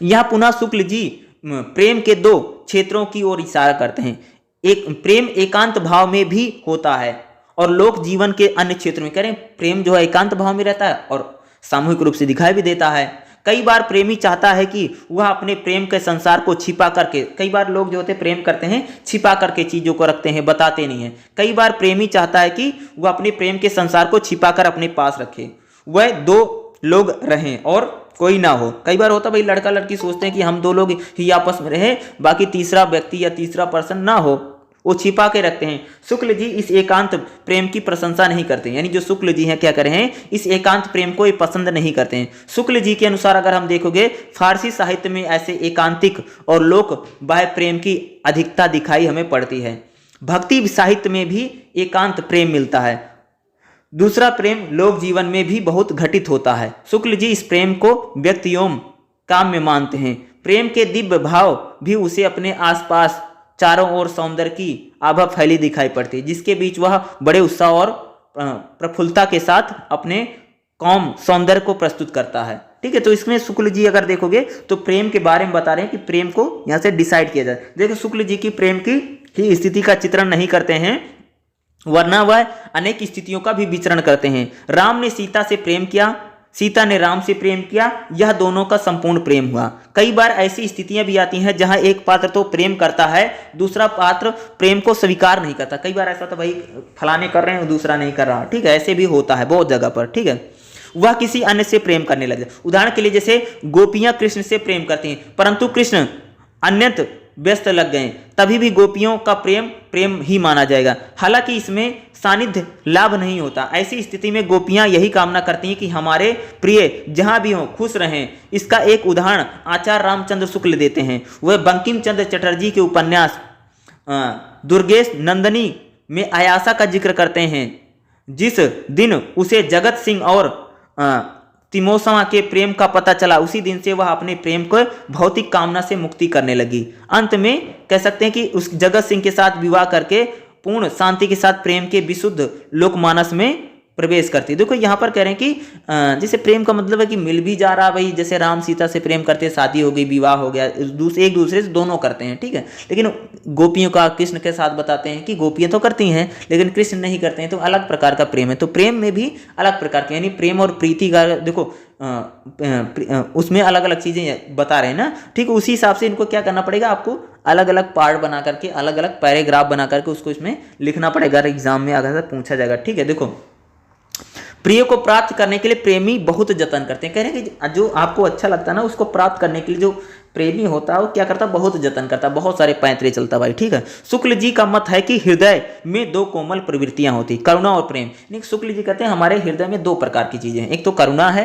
Speaker 1: यहाँ पुनः शुक्ल जी प्रेम के दो क्षेत्रों की ओर इशारा करते हैं। एक प्रेम एकांत भाव में भी होता है और लोक जीवन के अन्य क्षेत्रों में करें प्रेम जो है एकांत भाव में रहता है और सामूहिक रूप से दिखाई भी देता है। कई बार प्रेमी चाहता है कि वह अपने प्रेम के संसार को छिपा करके, कई बार लोग जो होते प्रेम करते हैं छिपा करके चीज़ों को रखते हैं, बताते नहीं हैं। कई बार प्रेमी चाहता है कि वह अपने प्रेम के संसार को छिपा कर अपने पास रखे, वह दो लोग रहें और कोई ना हो। कई बार होता भाई लड़का लड़की सोचते हैं कि हम दो लोग ही आपस में रहे, बाकी तीसरा व्यक्ति या तीसरा पर्सन ना हो, वो छिपा के रखते हैं। शुक्ल जी इस एकांत प्रेम की प्रशंसा नहीं करते, यानी जो शुक्ल जी हैं क्या कर रहे हैं, इस एकांत प्रेम को ये पसंद नहीं करते हैं। शुक्ल जी के अनुसार अगर हम देखोगे फारसी साहित्य में ऐसे एकांतिक और लोक बाह्य प्रेम की अधिकता दिखाई हमें पड़ती है। भक्ति साहित्य में भी एकांत प्रेम मिलता है। दूसरा प्रेम लोक जीवन में भी बहुत घटित होता है। शुक्ल जी इस प्रेम को व्यक्ति एवं काम में मानते हैं। प्रेम के दिव्य भाव भी उसे अपने आसपास चारों ओर सौंदर्य की आभा फैली दिखाई पड़ती है, जिसके बीच वह बड़े उत्साह और प्रफुल्लता के साथ अपने कौम सौंदर्य को प्रस्तुत करता है, ठीक है। तो इसमें शुक्ल जी अगर देखोगे तो प्रेम के बारे में बता रहे हैं कि प्रेम को यहाँ से डिसाइड किया जाए। देखो शुक्ल जी की प्रेम की ही स्थिति का चित्रण नहीं करते हैं, वरना वह अनेक स्थितियों का भी विचरण करते हैं। राम ने सीता से प्रेम किया, सीता ने राम से प्रेम किया, यह दोनों का संपूर्ण प्रेम हुआ। कई बार ऐसी स्थितियां भी आती हैं जहां एक पात्र तो प्रेम करता है, दूसरा पात्र प्रेम को स्वीकार नहीं करता। कई बार ऐसा तो भाई फलाने कर रहे हैं दूसरा नहीं कर रहा, ठीक है, ऐसे भी होता है बहुत जगह पर, ठीक है। वह किसी अन्य से प्रेम करने लगे। उदाहरण के लिए जैसे गोपियां कृष्ण से प्रेम करती हैं, परंतु कृष्ण अन्यत्र व्यस्त लग गए, तभी भी गोपियों का प्रेम प्रेम ही माना जाएगा, हालांकि इसमें सानिध्य लाभ नहीं होता। ऐसी स्थिति में गोपियां यही कामना करती हैं कि हमारे प्रिय जहां भी हों खुश रहें। इसका एक उदाहरण आचार्य रामचंद्र शुक्ल देते हैं। वह बंकिम चंद्र चटर्जी के उपन्यास दुर्गेश नंदनी में आयासा का जिक्र करते हैं। जिस दिन उसे जगत सिंह और तिमोसमा के प्रेम का पता चला, उसी दिन से वह अपने प्रेम को भौतिक कामना से मुक्ति करने लगी। अंत में कह सकते हैं कि उस जगत सिंह के साथ विवाह करके पूर्ण शांति के साथ प्रेम के विशुद्ध लोकमानस में प्रवेश करती है। देखो यहाँ पर कह रहे हैं कि जैसे प्रेम का मतलब है कि मिल भी जा रहा, भाई जैसे राम सीता से प्रेम करते, शादी हो गई, विवाह हो गया, एक दूसरे से दोनों करते हैं, ठीक है। लेकिन गोपियों का कृष्ण के साथ बताते हैं कि गोपियां तो करती हैं लेकिन कृष्ण नहीं करते हैं, तो अलग प्रकार का प्रेम है। तो प्रेम में भी अलग प्रकार के, यानी प्रेम और प्रीति का देखो उसमें अलग अलग चीजें बता रहे हैं ना, ठीक। उसी हिसाब से इनको क्या करना पड़ेगा, आपको अलग अलग पार्ट बना करके, अलग अलग पैराग्राफ बना करके उसको इसमें लिखना पड़ेगा, एग्जाम में अगर पूछा जाएगा, ठीक है। देखो प्रिय को प्राप्त करने के लिए प्रेमी बहुत जतन करते हैं। कह रहे हैं कि जो आपको अच्छा लगता है ना, उसको प्राप्त करने के लिए जो प्रेमी होता है वो क्या करता है, बहुत जतन करता है, बहुत सारे पैंतरे चलता भाई, ठीक है। शुक्ल जी का मत है कि हृदय में दो कोमल प्रवृत्तियां होती, करुणा और प्रेम। शुक्ल जी कहते हैं हमारे हृदय में दो प्रकार की चीजें हैं, एक तो करुणा है,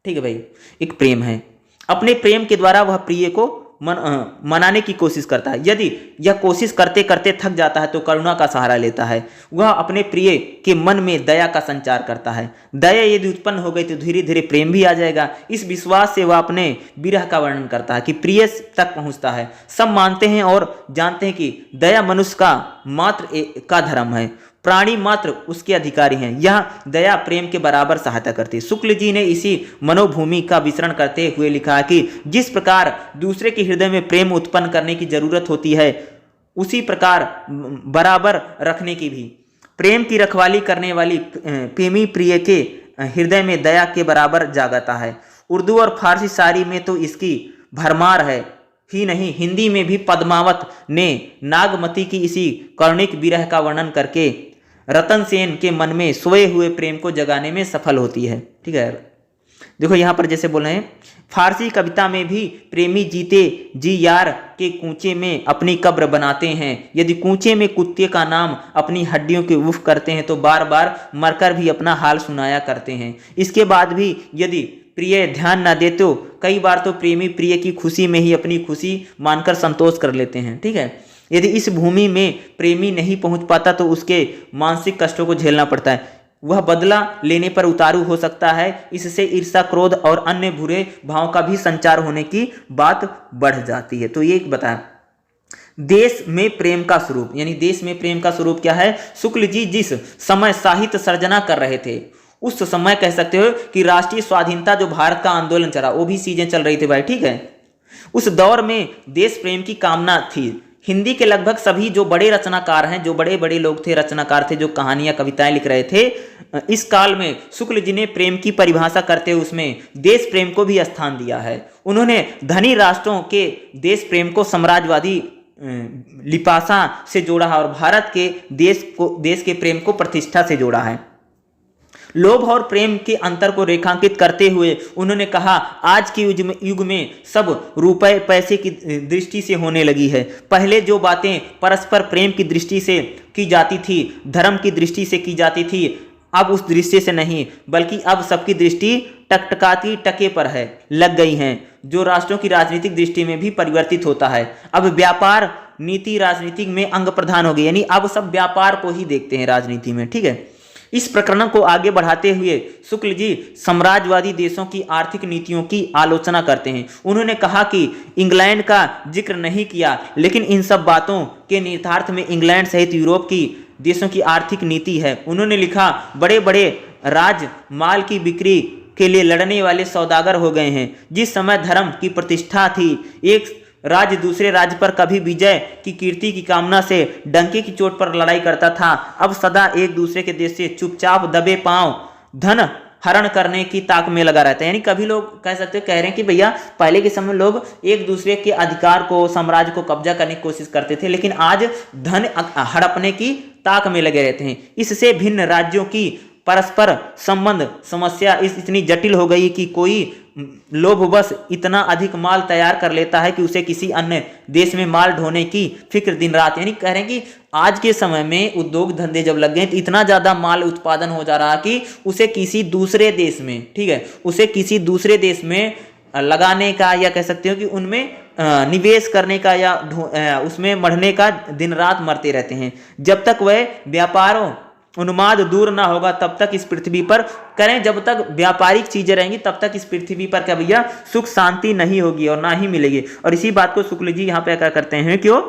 Speaker 1: ठीक है भाई, एक प्रेम है। अपने प्रेम के द्वारा वह प्रिय को मनाने की कोशिश करता है। यदि यह कोशिश करते करते थक जाता है तो करुणा का सहारा लेता है। वह अपने प्रिय के मन में दया का संचार करता है। दया यदि उत्पन्न हो गई तो धीरे धीरे प्रेम भी आ जाएगा। इस विश्वास से वह अपने विरह का वर्णन करता है कि प्रिय तक पहुंचता है। सब मानते हैं और जानते हैं कि दया मनुष्य का मात्र का धर्म है, प्राणी मात्र उसके अधिकारी हैं। यह दया प्रेम के बराबर सहायता करती है। शुक्ल जी ने इसी मनोभूमि का विवरण करते हुए लिखा कि जिस प्रकार दूसरे के हृदय में प्रेम उत्पन्न करने की जरूरत होती है, उसी प्रकार बराबर रखने की भी। प्रेम की रखवाली करने वाली प्रेमी प्रिय के हृदय में दया के बराबर जागता है। उर्दू और फारसी शायरी में तो इसकी भरमार है ही नहीं, हिंदी में भी पद्मावत ने नागमती की इसी करुणिक विरह का वर्णन करके रतन सेन के मन में सोए हुए प्रेम को जगाने में सफल होती है, ठीक है। देखो यहाँ पर जैसे बोल रहे हैं, फारसी कविता में भी प्रेमी जीते जी यार के कूचे में अपनी कब्र बनाते हैं। यदि कूचे में कुत्ते का नाम अपनी हड्डियों के उफ करते हैं तो बार बार मरकर भी अपना हाल सुनाया करते हैं। इसके बाद भी यदि प्रिय ध्यान न दे तो कई बार तो प्रेमी प्रिय की खुशी में ही अपनी खुशी मानकर संतोष कर लेते हैं, ठीक है। यदि इस भूमि में प्रेमी नहीं पहुंच पाता तो उसके मानसिक कष्टों को झेलना पड़ता है। वह बदला लेने पर उतारू हो सकता है। इससे ईर्ष्या, क्रोध और अन्य बुरे भाव का भी संचार होने की बात बढ़ जाती है। तो ये बताया देश में प्रेम का स्वरूप, यानी देश में प्रेम का स्वरूप क्या है। शुक्ल जी जिस समय साहित्य सर्जना कर रहे थे उस समय कह सकते हो कि राष्ट्रीय स्वाधीनता जो भारत का आंदोलन चला, वो भी चीजें चल रही थी भाई, ठीक है। उस दौर में देश प्रेम की कामना थी। हिंदी के लगभग सभी जो बड़े रचनाकार हैं, जो बड़े बड़े लोग थे, रचनाकार थे, जो कहानियां कविताएं लिख रहे थे, इस काल में शुक्ल जी ने प्रेम की परिभाषा करते हुए उसमें देश प्रेम को भी स्थान दिया है। उन्होंने धनी राष्ट्रों के देश प्रेम को साम्राज्यवादी लिपासा से जोड़ा है और भारत के देश के प्रेम को प्रतिष्ठा से जोड़ा है। लोभ और प्रेम के अंतर को रेखांकित करते हुए उन्होंने कहा, आज के युग में सब रुपए पैसे की दृष्टि से होने लगी है। पहले जो बातें परस्पर प्रेम की दृष्टि से की जाती थी, धर्म की दृष्टि से की जाती थी, अब उस दृष्टि से नहीं, बल्कि अब सबकी दृष्टि टकटकाती टके पर है लग गई हैं, जो राष्ट्रों की राजनीतिक दृष्टि में भी परिवर्तित होता है। अब व्यापार नीति राजनीतिक में अंग प्रधान हो गई, यानी अब सब व्यापार को ही देखते हैं राजनीति में, ठीक है। इस प्रकरण को आगे बढ़ाते हुए शुक्ल जी साम्राज्यवादी देशों की आर्थिक नीतियों की आलोचना करते हैं। उन्होंने कहा कि इंग्लैंड का जिक्र नहीं किया, लेकिन इन सब बातों के निहितार्थ में इंग्लैंड सहित यूरोप की देशों की आर्थिक नीति है। उन्होंने लिखा, बड़े बड़े राज माल की बिक्री के लिए लड़ने वाले सौदागर हो गए हैं। जिस समय धर्म की प्रतिष्ठा थी, एक राज्य दूसरे राज्य पर कभी विजय की कीर्ति की कामना से डंके की चोट पर लड़ाई करता था, अब सदा एक दूसरे के देश से चुपचाप दबे पांव धन हरण करने की ताक में लगा रहता है। यानी कभी लोग कह सकते हो, कह रहे हैं कि भैया पहले के समय लोग एक दूसरे के अधिकार को, साम्राज्य को कब्जा करने की कोशिश करते थे, लेकिन आज धन हड़पने की ताक में लगे रहते हैं। इससे भिन्न राज्यों की परस्पर संबंध समस्या इतनी जटिल हो गई कि कोई लोभवश इतना अधिक माल तैयार कर लेता है कि उसे किसी अन्य देश में माल ढोने की फिक्र दिन रात। यानी कह रहे हैं कि आज के समय में उद्योग धंधे जब लग गए तो इतना ज्यादा माल उत्पादन हो जा रहा कि उसे किसी दूसरे देश में, ठीक है, उसे किसी दूसरे देश में लगाने का, या कह सकते हो कि उनमें निवेश करने का या उसमें मढ़ने का दिन रात मरते रहते हैं। जब तक वह व्यापारों उन्माद दूर ना होगा तब तक इस पृथ्वी पर करें, जब तक व्यापारिक चीजें रहेंगी तब तक इस पृथ्वी पर क्या भैया सुख शांति नहीं होगी और ना ही मिलेगी। और इसी बात को शुक्ल जी यहाँ पे क्या करते हैं, क्यों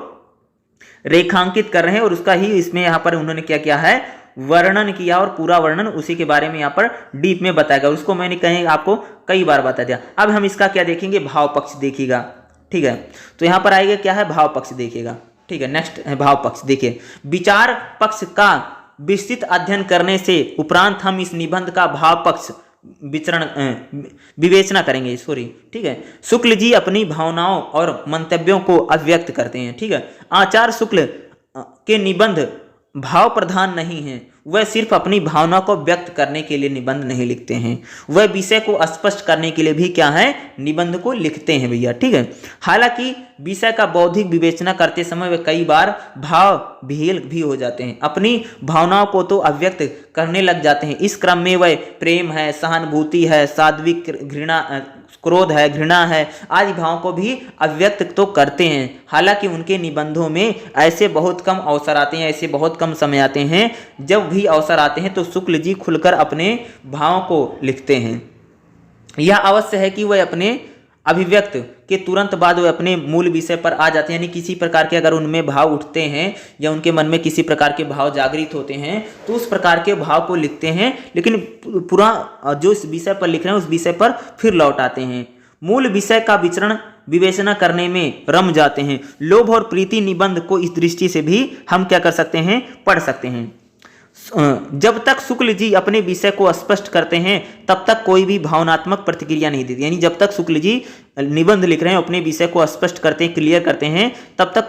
Speaker 1: रेखांकित कर रहे हैं, और उसका ही इसमें यहाँ पर उन्होंने क्या किया है, वर्णन किया, और पूरा वर्णन उसी के बारे में यहाँ पर डीप में बताया गया। उसको मैंने कहीं आपको कई बार बता दिया। अब हम इसका क्या देखेंगे, भाव पक्ष देखिएगा, ठीक है। तो यहाँ पर आएगा क्या है, भाव पक्ष देखिएगा, ठीक है। नेक्स्ट है भाव पक्ष। देखिए, विचार पक्ष का विस्तृत अध्ययन करने से उपरांत हम इस निबंध का भाव पक्ष विवेचना करेंगे, सॉरी, ठीक है। शुक्ल जी अपनी भावनाओं और मंतव्यों को अभिव्यक्त करते हैं, ठीक है। आचार्य शुक्ल के निबंध भाव प्रधान नहीं है, वह सिर्फ अपनी भावना को व्यक्त करने के लिए निबंध नहीं लिखते हैं, वह विषय को स्पष्ट करने के लिए भी क्या है, निबंध को लिखते हैं भैया, ठीक है। हालांकि विषय का बौद्धिक विवेचना करते समय वे कई बार भाव विहीन भी हो जाते हैं, अपनी भावनाओं को तो अभिव्यक्त करने लग जाते हैं। इस क्रम में वह प्रेम है, सहानुभूति है, सात्विक घृणा, क्रोध है, घृणा है आदि भावों को भी अभिव्यक्त तो करते हैं। हालांकि उनके निबंधों में ऐसे बहुत कम अवसर आते हैं, ऐसे बहुत कम समय आते हैं, जब भी अवसर आते हैं तो शुक्ल जी खुलकर अपने भावों को लिखते हैं। यह अवश्य है कि वह अपने अभिव्यक्त के तुरंत बाद वे अपने मूल विषय पर आ जाते हैं। यानी किसी प्रकार के अगर उनमें भाव उठते हैं या उनके मन में किसी प्रकार के भाव जागृत होते हैं तो उस प्रकार के भाव को लिखते हैं, लेकिन पूरा जो इस विषय पर लिख रहे हैं उस विषय पर फिर लौट आते हैं, मूल विषय का विचरण विवेचना करने में रम जाते हैं। लोभ और प्रीति निबंध को इस दृष्टि से भी हम क्या कर सकते हैं, पढ़ सकते हैं। जब तक शुक्ल जी अपने विषय को स्पष्ट करते हैं तब तक कोई भी भावनात्मक प्रतिक्रिया नहीं देती। यानी जब तक शुक्ल जी निबंध लिख रहे हैं, अपने विषय को स्पष्ट करते हैं, क्लियर करते हैं, तब तक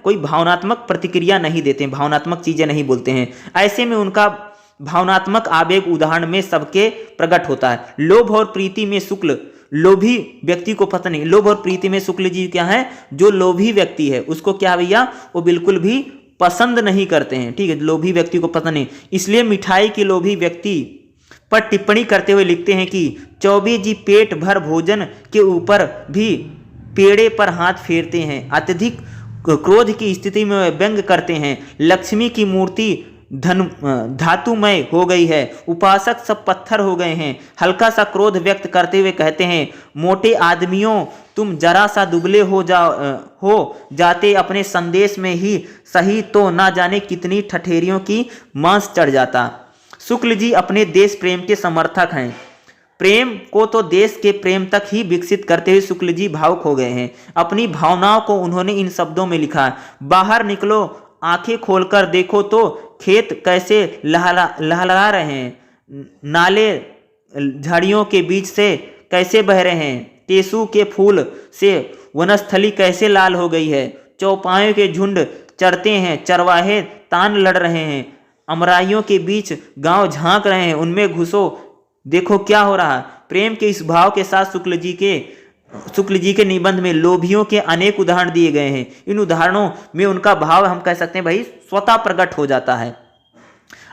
Speaker 1: कोई भावनात्मक प्रतिक्रिया नहीं देते, भावनात्मक चीजें नहीं बोलते हैं। ऐसे में उनका भावनात्मक आवेग उदाहरण में सबके प्रकट होता है। लोभ और प्रीति में शुक्ल लोभी व्यक्ति को पता नहीं, लोभ और प्रीति में शुक्ल जी क्या है, जो लोभी व्यक्ति है उसको क्या भैया, वो बिल्कुल भी पसंद नहीं करते हैं, ठीक है। लोभी व्यक्ति को पता नहीं, इसलिए मिठाई के लोभी व्यक्ति पर टिप्पणी करते हुए लिखते हैं कि चौबे जी पेट भर भोजन के ऊपर भी पेड़े पर हाथ फेरते हैं, अत्यधिक क्रोध की स्थिति में व्यंग करते हैं, लक्ष्मी की मूर्ति धातुमय हो गई है, उपासक सब पत्थर हो गए हैं। हल्का सा क्रोध व्यक्त करते हुए कहते हैं, मोटे आदमियों तुम जरा सा दुबले हो जाते अपने संदेश में ही सही तो ना जाने कितनी ठठेरियों की मांस चढ़ जाता। शुक्ल जी अपने देश प्रेम के समर्थक हैं। प्रेम को तो देश के प्रेम तक ही विकसित करते हुए शुक्ल जी भावुक हो गए हैं। अपनी भावनाओं को उन्होंने इन शब्दों में लिखा, बाहर निकलो, आंखें खोलकर देखो तो खेत कैसे लहलहा रहे हैं, नाले झाड़ियों के बीच से कैसे बह रहे हैं, टेसू के फूल से वनस्थली कैसे लाल हो गई है, चौपायों के झुंड चरते हैं, चरवाहे तान लड़ रहे हैं, अमराइयों के बीच गांव झांक रहे हैं, उनमें घुसो देखो क्या हो रहा। प्रेम के इस भाव के साथ शुक्ल जी के निबंध में लोभियों के अनेक उदाहरण दिए गए हैं। इन उदाहरणों में उनका भाव हम कह सकते हैं भाई स्वतः प्रकट हो जाता है।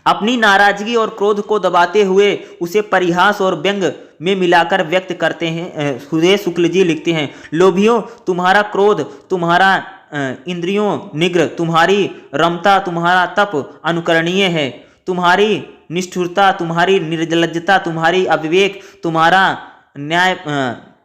Speaker 1: अपनी नाराजगी और क्रोध को दबाते हुए उसे परिहास और व्यंग में मिलाकर व्यक्त करते हैं। हुए शुक्ल जी लिखते हैं, लोभियों तुम्हारा क्रोध, तुम्हारा इंद्रियों निग्रह, तुम्हारी रमता, तुम्हारा तप अनुकरणीय है, तुम्हारी निष्ठुरता, तुम्हारी निर्लज्जता, तुम्हारी अविवेक, तुम्हारा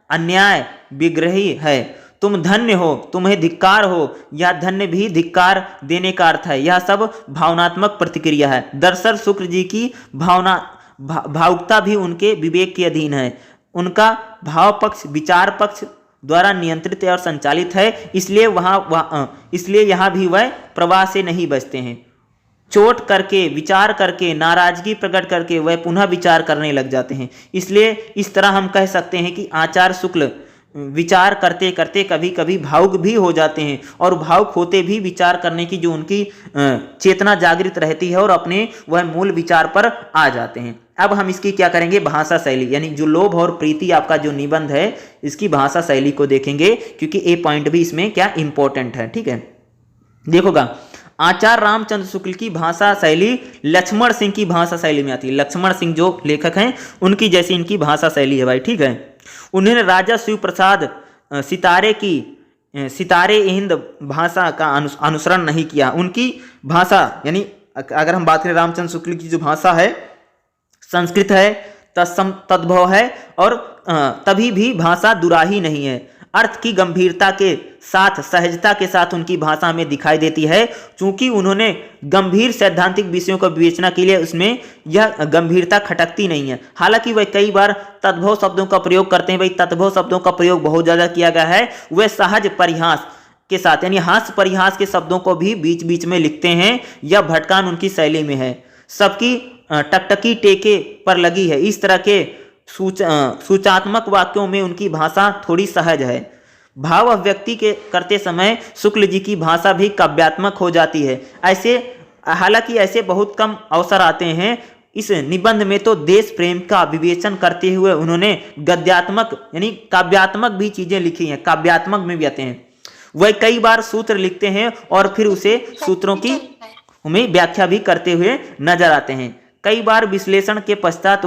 Speaker 1: अन्याय विग्रही है। तुम धन्य हो, तुम्हें धिक्कार हो, या धन्य भी धिक्कार देने का अर्थ है। यह सब भावनात्मक प्रतिक्रिया है। दरअसल शुक्ल जी की भावुकता भी उनके विवेक के अधीन है। उनका भाव पक्ष विचार पक्ष द्वारा नियंत्रित और संचालित है, इसलिए यहाँ भी वह प्रवाह से नहीं बचते हैं। चोट करके, विचार करके, नाराजगी प्रकट करके वह पुनः विचार करने लग जाते हैं। इसलिए इस तरह हम कह सकते हैं कि आचार्य शुक्ल विचार करते करते कभी कभी भावुक भी हो जाते हैं, और भावुक होते भी विचार करने की जो उनकी चेतना जागृत रहती है और अपने वह मूल विचार पर आ जाते हैं। अब हम इसकी क्या करेंगे, भाषा शैली, यानी जो लोभ और प्रीति आपका जो निबंध है इसकी भाषा शैली को देखेंगे, क्योंकि ये पॉइंट भी इसमें क्या इंपॉर्टेंट है। ठीक है, देखोगा आचार्य रामचंद्र शुक्ल की भाषा शैली लक्ष्मण सिंह की भाषा शैली में आती है। लक्ष्मण सिंह जो लेखक हैं उनकी जैसी इनकी भाषा शैली है भाई। ठीक है, उन्होंने राजा शिव प्रसाद सितारे हिंद भाषा का अनुसरण नहीं किया। उनकी भाषा, यानी अगर हम बात करें रामचंद्र शुक्ल की जो भाषा है संस्कृत है, तत्सम तद्भव है, और तभी भी भाषा दुराही नहीं है। अर्थ की गंभीरता के साथ, सहजता के साथ उनकी भाषा में दिखाई देती है। चूंकि उन्होंने गंभीर सैद्धांतिक विषयों को विवेचना के लिए उसमें यह गंभीरता खटकती नहीं है। हालांकि वह कई बार तद्भव शब्दों का प्रयोग करते हैं। भाई तद्भव शब्दों का प्रयोग बहुत ज़्यादा किया गया है। वह सहज परिहास के साथ, यानी हास्य परिहास के शब्दों को भी बीच बीच में लिखते हैं। यह भटकान उनकी शैली में है। सबकी टकटकी टेके पर लगी है। इस तरह के सूचात्मक वाक्यों में उनकी भाषा थोड़ी सहज है। भाव अभिव्यक्ति के करते समय शुक्ल जी की भाषा भी काव्यात्मक हो जाती है। हालांकि ऐसे बहुत कम अवसर आते हैं। इस निबंध में तो देश प्रेम का विवेचन करते हुए उन्होंने गद्यात्मक यानी काव्यात्मक भी चीजें लिखी हैं। काव्यात्मक में भी आते हैं। वह कई बार सूत्र लिखते हैं और फिर उसे सूत्रों की हमें व्याख्या भी करते हुए नजर आते हैं। कई बार विश्लेषण के पश्चात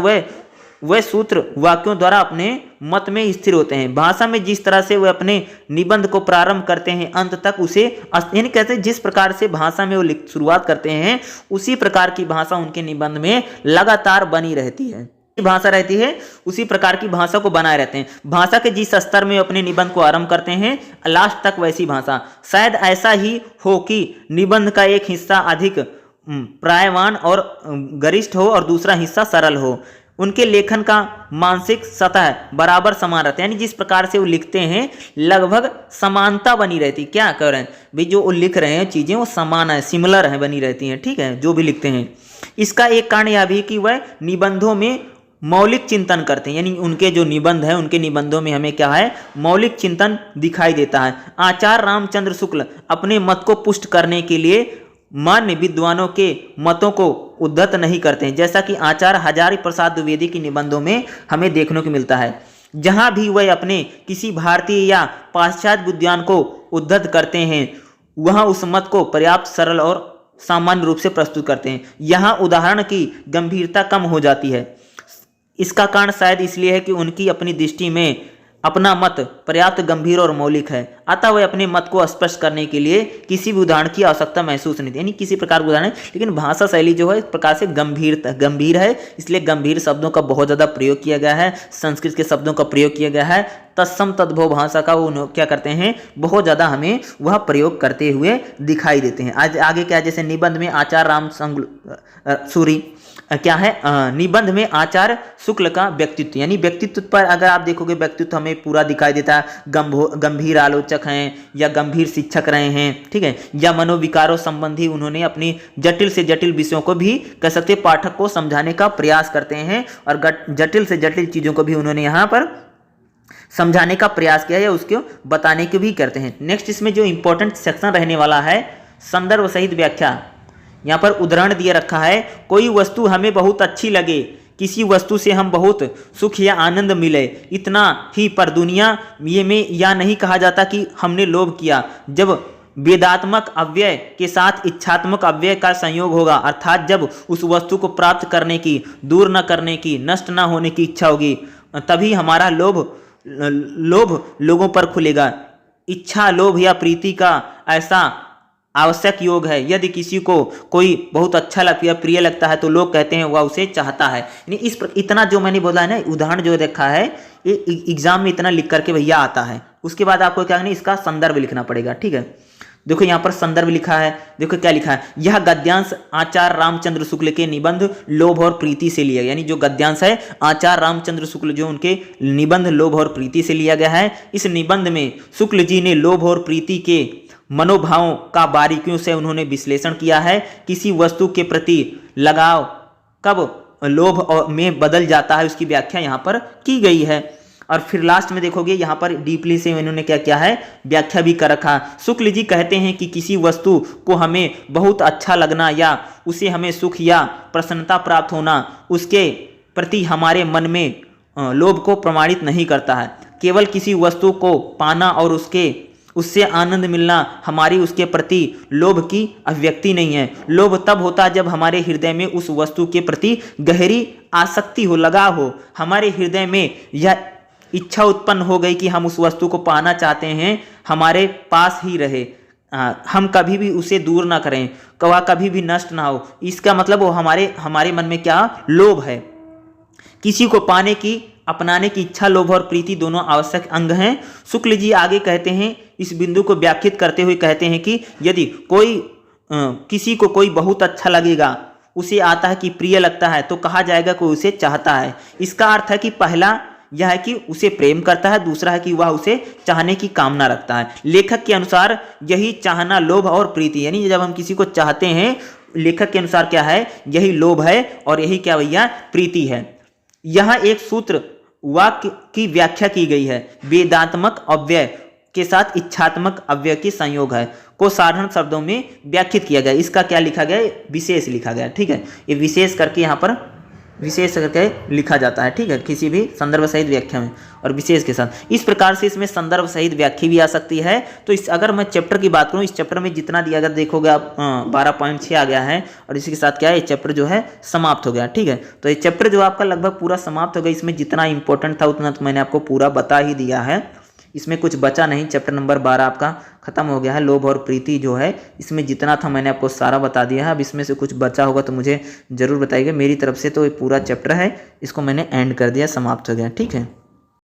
Speaker 1: वह सूत्र वाक्यों द्वारा अपने मत में स्थिर होते हैं। भाषा में जिस तरह से वे अपने निबंध को प्रारंभ करते हैं अंत तक उसे, यानी कहते हैं जिस प्रकार से भाषा में वो शुरुआत करते हैं उसी प्रकार की भाषा उनके निबंध में लगातार बनी रहती है। भाषा रहती है उसी प्रकार की भाषा को बनाए रहते हैं। भाषा के जिस स्तर में अपने निबंध को आरंभ करते हैं लास्ट तक वैसी भाषा। शायद ऐसा ही हो कि निबंध का एक हिस्सा अधिक प्रायवान और गरिष्ठ हो और दूसरा हिस्सा सरल हो। उनके लेखन का मानसिक सतह बराबर समान रहता है, यानी जिस प्रकार से वो लिखते हैं लगभग समानता बनी रहती। क्या कर रहे हैं भाई, जो वो लिख रहे हैं चीज़ें वो समान है, सिमिलर है, बनी रहती हैं। ठीक है, जो भी लिखते हैं। इसका एक कारण यह भी कि वह निबंधों में मौलिक चिंतन करते हैं, यानी उनके जो निबंध है उनके निबंधों में हमें क्या है, मौलिक चिंतन दिखाई देता है। आचार्य रामचंद्र शुक्ल अपने मत को पुष्ट करने के लिए मान्य विद्वानों के मतों को उद्धत नहीं करते हैं, जैसा कि आचार्य हजारी प्रसाद द्विवेदी के निबंधों में हमें देखने को मिलता है। जहां भी वह अपने किसी भारतीय या पाश्चात्य विद्वान को उद्धत करते हैं वहां उस मत को पर्याप्त सरल और सामान्य रूप से प्रस्तुत करते हैं। यहाँ उदाहरण की गंभीरता कम हो जाती है। इसका कारण शायद इसलिए है कि उनकी अपनी दृष्टि में अपना मत पर्याप्त गंभीर और मौलिक है, अतः वह अपने मत को स्पष्ट करने के लिए किसी भी उदाहरण की आवश्यकता महसूस नहीं, यानी किसी प्रकार का उदाहरण, लेकिन भाषा शैली जो है इस प्रकार से गंभीर है, इसलिए गंभीर शब्दों का बहुत ज़्यादा प्रयोग किया गया है। संस्कृत के शब्दों का प्रयोग किया गया है। तत्सम तद्भव भाषा का वो क्या करते हैं, बहुत ज़्यादा हमें वह प्रयोग करते हुए दिखाई देते हैं। आज आगे क्या, जैसे निबंध में आचार्य क्या है, निबंध में आचार्य शुक्ल का व्यक्तित्व, यानी व्यक्तित्व पर अगर आप देखोगे व्यक्तित्व हमें पूरा दिखाई देता है। गंभीर आलोचक हैं या गंभीर शिक्षक रहे हैं, ठीक है, या मनोविकारों संबंधी उन्होंने अपनी जटिल से जटिल विषयों को भी कह सकते पाठक को समझाने का प्रयास करते हैं, और जटिल से जटिल चीज़ों को भी उन्होंने यहाँ पर समझाने का प्रयास किया या उसको बताने के भी करते हैं। नेक्स्ट इसमें जो इंपॉर्टेंट सेक्शन रहने वाला है संदर्भ सहित व्याख्या। यहाँ पर उदाहरण दिया रखा है, कोई वस्तु हमें बहुत अच्छी लगे, किसी वस्तु से हम बहुत सुख या आनंद मिले, इतना ही, पर दुनिया ये में यह नहीं कहा जाता कि हमने लोभ किया। जब वेदात्मक अव्यय के साथ इच्छात्मक अव्यय का संयोग होगा, अर्थात जब उस वस्तु को प्राप्त करने की, दूर न करने की, नष्ट न होने की इच्छा होगी, तभी हमारा लोभ लोगों पर खुलेगा। इच्छा, लोभ या प्रीति का ऐसा आवश्यक योग है। यदि किसी को कोई बहुत अच्छा लगता है, प्रिय लगता है, तो लोग कहते हैं वह उसे चाहता है। यानी इतना जो मैंने बोला है ना, उदाहरण जो देखा है ये एग्जाम में इतना लिख करके भैया आता है। उसके बाद आपको क्या करना, इसका संदर्भ लिखना पड़ेगा। ठीक है, देखो यहाँ पर संदर्भ लिखा है, देखो क्या लिखा है, यह गद्यांश आचार्य रामचंद्र शुक्ल के निबंध लोभ और प्रीति से लिया गया। यानी जो गद्यांश है आचार्य रामचंद्र शुक्ल जो उनके निबंध लोभ और प्रीति से लिया गया है। इस निबंध में शुक्ल जी ने लोभ और प्रीति के मनोभावों का बारीकियों से उन्होंने विश्लेषण किया है। किसी वस्तु के प्रति लगाव कब लोभ और में बदल जाता है, उसकी व्याख्या यहाँ पर की गई है। और फिर लास्ट में देखोगे यहाँ पर डीपली से इन्होंने क्या किया है, व्याख्या भी कर रखा। शुक्ल जी कहते हैं कि किसी वस्तु को हमें बहुत अच्छा लगना या उसे हमें सुख या प्रसन्नता प्राप्त होना उसके प्रति हमारे मन में लोभ को प्रमाणित नहीं करता है। केवल किसी वस्तु को पाना और उससे आनंद मिलना हमारी उसके प्रति लोभ की अभिव्यक्ति नहीं है। लोभ तब होता है जब हमारे हृदय में उस वस्तु के प्रति गहरी आसक्ति हो, लगाव हो, हमारे हृदय में यह इच्छा उत्पन्न हो गई कि हम उस वस्तु को पाना चाहते हैं, हमारे पास ही रहे, हम कभी भी उसे दूर ना करें, वह कभी भी नष्ट ना हो। इसका मतलब वो हमारे मन में क्या, लोभ है। किसी को पाने की, अपनाने की इच्छा, लोभ और प्रीति दोनों आवश्यक अंग हैं। शुक्ल जी आगे कहते हैं, इस बिंदु को व्याख्यात करते हुए कहते हैं कि यदि किसी को कोई बहुत अच्छा लगेगा, उसे आता है कि प्रिय लगता है, तो कहा जाएगा कि उसे चाहता है। इसका अर्थ है कि पहला यह है कि उसे प्रेम करता है, दूसरा है कि वह उसे चाहने की कामना रखता है। लेखक के अनुसार यही चाहना, लोभ और प्रीति, यानी जब हम किसी को चाहते हैं, लेखक के अनुसार क्या है, यही लोभ है और यही क्या भैया, प्रीति है। यह एक सूत्र वाक्य की व्याख्या की गई है, वेदात्मक अव्यय के साथ इच्छात्मक अव्यय की संयोग है को साधारण शब्दों में व्याख्यात किया गया। इसका क्या लिखा गया, विशेष लिखा गया। ठीक है, ये विशेष करके यहाँ पर विशेष करके लिखा जाता है। ठीक है, किसी भी संदर्भ सहित व्याख्या में और विशेष के साथ। इस प्रकार से इसमें संदर्भ सहित व्याख्या भी आ सकती है। तो अगर मैं चैप्टर की बात करूँ, इस चैप्टर में जितना दिया, अगर देखोगे आप 12.6 आ गया है और इसी के साथ क्या है, ये चैप्टर जो है समाप्त हो गया। ठीक है, तो ये चैप्टर जो आपका लगभग पूरा समाप्त हो गया। इसमें जितना इंपॉर्टेंट था उतना तो मैंने आपको पूरा बता ही दिया है, इसमें कुछ बचा नहीं। चैप्टर नंबर 12 आपका खत्म हो गया है। लोभ और प्रीति जो है, इसमें जितना था मैंने आपको सारा बता दिया है। अब इसमें से कुछ बचा होगा तो मुझे ज़रूर बताइएगा। मेरी तरफ से तो ये पूरा चैप्टर है, इसको मैंने एंड कर दिया, समाप्त हो गया। ठीक है।